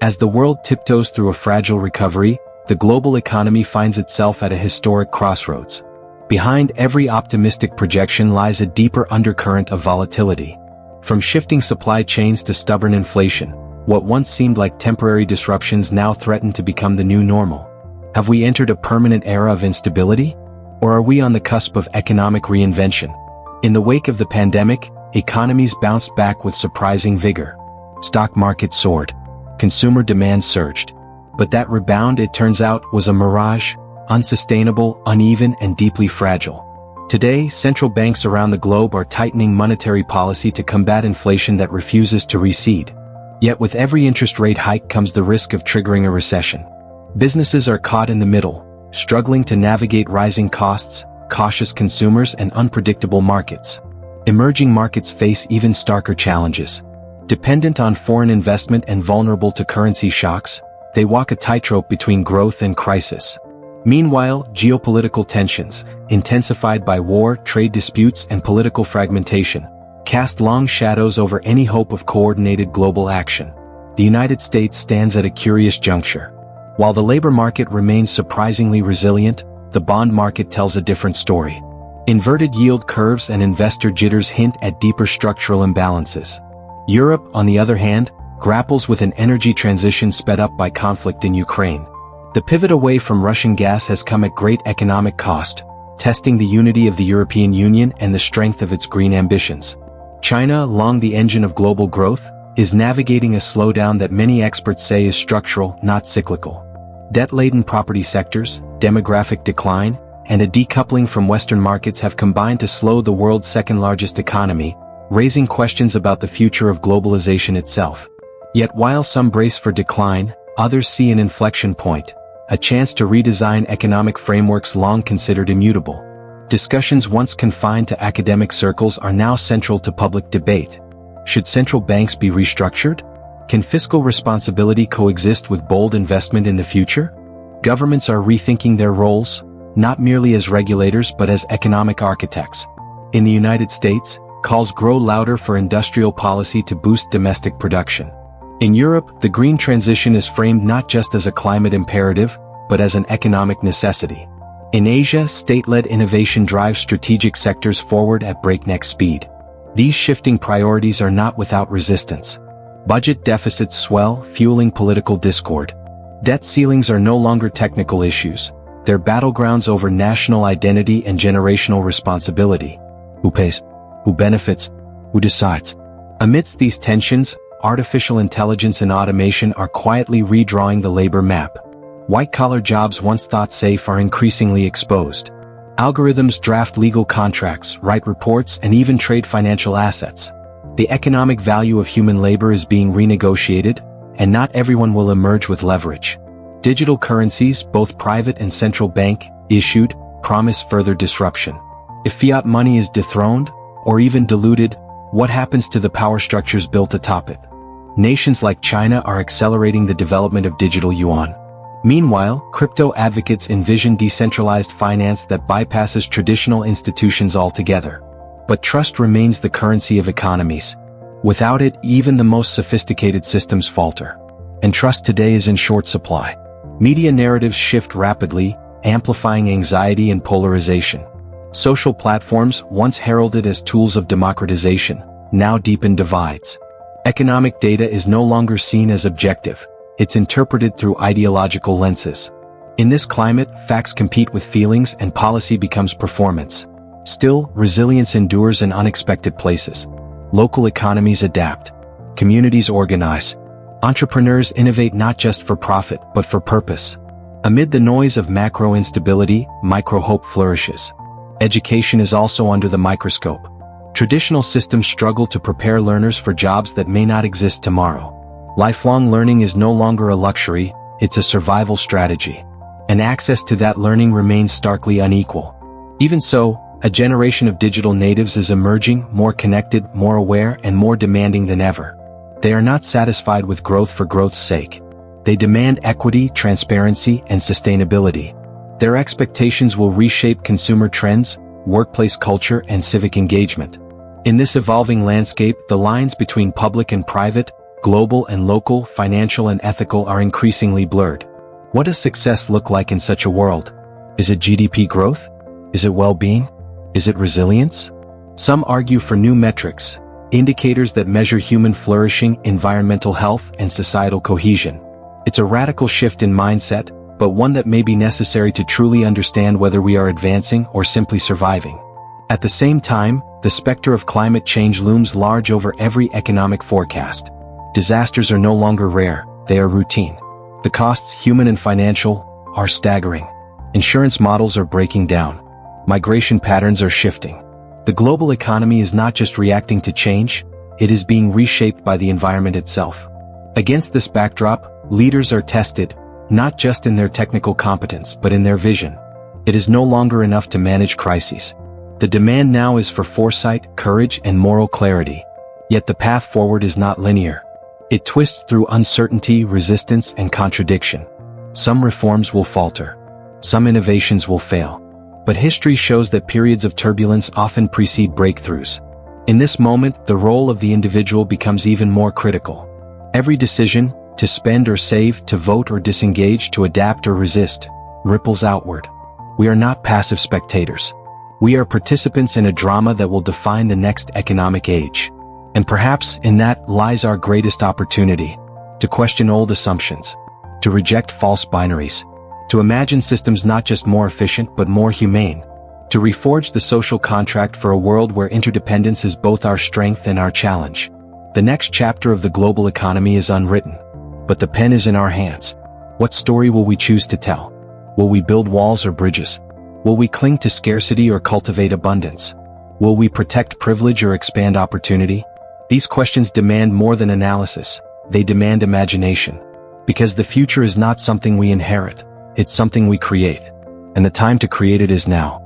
As the world tiptoes through a fragile recovery, the global economy finds itself at a historic crossroads. Behind every optimistic projection lies a deeper undercurrent of volatility. From shifting supply chains to stubborn inflation, what once seemed like temporary disruptions now threaten to become the new normal. Have we entered a permanent era of instability? Or are we on the cusp of economic reinvention? In the wake of the pandemic, economies bounced back with surprising vigor. Stock markets soared. Consumer demand surged. But that rebound, it turns out, was a mirage, unsustainable, uneven, and deeply fragile. Today, central banks around the globe are tightening monetary policy to combat inflation that refuses to recede. Yet with every interest rate hike comes the risk of triggering a recession. Businesses are caught in the middle, struggling to navigate rising costs, cautious consumers, and unpredictable markets. Emerging markets face even starker challenges. Dependent on foreign investment and vulnerable to currency shocks, they walk a tightrope between growth and crisis. Meanwhile, geopolitical tensions, intensified by war, trade disputes, and political fragmentation, cast long shadows over any hope of coordinated global action. The United States stands at a curious juncture. While the labor market remains surprisingly resilient, the bond market tells a different story. Inverted yield curves and investor jitters hint at deeper structural imbalances. Europe, on the other hand, grapples with an energy transition sped up by conflict in Ukraine. The pivot away from Russian gas has come at great economic cost, testing the unity of the European Union and the strength of its green ambitions. China, long the engine of global growth, is navigating a slowdown that many experts say is structural, not cyclical. Debt-laden property sectors, demographic decline, and a decoupling from Western markets have combined to slow the world's second-largest economy, raising questions about the future of globalization itself. Yet while some brace for decline, others see an inflection point, a chance to redesign economic frameworks long considered immutable. Discussions once confined to academic circles are now central to public debate. Should central banks be restructured? Can fiscal responsibility coexist with bold investment in the future? Governments are rethinking their roles, not merely as regulators but as economic architects. In the United States, calls grow louder for industrial policy to boost domestic production. In Europe, the green transition is framed not just as a climate imperative, but as an economic necessity. In Asia, state-led innovation drives strategic sectors forward at breakneck speed. These shifting priorities are not without resistance. Budget deficits swell, fueling political discord. Debt ceilings are no longer technical issues. They're battlegrounds over national identity and generational responsibility. Who pays? Who benefits? Who decides? Amidst these tensions, artificial intelligence and automation are quietly redrawing the labor map. White-collar jobs once thought safe are increasingly exposed. Algorithms draft legal contracts, write reports, and even trade financial assets. The economic value of human labor is being renegotiated, and not everyone will emerge with leverage. Digital currencies, both private and central bank issued, promise further disruption. If fiat money is dethroned, or even diluted, what happens to the power structures built atop it? Nations like China are accelerating the development of digital yuan. Meanwhile, crypto advocates envision decentralized finance that bypasses traditional institutions altogether. But trust remains the currency of economies. Without it, even the most sophisticated systems falter. And trust today is in short supply. Media narratives shift rapidly, amplifying anxiety and polarization. Social platforms, once heralded as tools of democratization, now deepen divides. Economic data is no longer seen as objective. It's interpreted through ideological lenses. In this climate, facts compete with feelings and policy becomes performance. Still, resilience endures in unexpected places. Local economies adapt. Communities organize. Entrepreneurs innovate not just for profit, but for purpose. Amid the noise of macro instability, micro hope flourishes. Education is also under the microscope. Traditional systems struggle to prepare learners for jobs that may not exist tomorrow. Lifelong learning is no longer a luxury, it's a survival strategy. And access to that learning remains starkly unequal. Even so, a generation of digital natives is emerging, more connected, more aware, and more demanding than ever. They are not satisfied with growth for growth's sake. They demand equity, transparency, and sustainability. Their expectations will reshape consumer trends, workplace culture, and civic engagement. In this evolving landscape, the lines between public and private, Global and local, financial and ethical are increasingly blurred. What does success look like in such a world? Is it GDP growth? Is it well-being? Is it resilience? Some argue for new metrics, indicators that measure human flourishing, environmental health, and societal cohesion. It's a radical shift in mindset, but one that may be necessary to truly understand whether we are advancing or simply surviving. At the same time, the specter of climate change looms large over every economic forecast. Disasters are no longer rare, they are routine. The costs, human and financial, are staggering. Insurance models are breaking down. Migration patterns are shifting. The global economy is not just reacting to change, it is being reshaped by the environment itself. Against this backdrop, leaders are tested, not just in their technical competence but in their vision. It is no longer enough to manage crises. The demand now is for foresight, courage, and moral clarity. Yet the path forward is not linear. It twists through uncertainty, resistance, and contradiction. Some reforms will falter. Some innovations will fail. But history shows that periods of turbulence often precede breakthroughs. In this moment, the role of the individual becomes even more critical. Every decision, to spend or save, to vote or disengage, to adapt or resist, ripples outward. We are not passive spectators. We are participants in a drama that will define the next economic age. And perhaps in that lies our greatest opportunity, to question old assumptions, to reject false binaries, to imagine systems not just more efficient but more humane, to reforge the social contract for a world where interdependence is both our strength and our challenge. The next chapter of the global economy is unwritten, but the pen is in our hands. What story will we choose to tell? Will we build walls or bridges? Will we cling to scarcity or cultivate abundance? Will we protect privilege or expand opportunity? These questions demand more than analysis, they demand imagination. Because the future is not something we inherit, it's something we create. And the time to create it is now.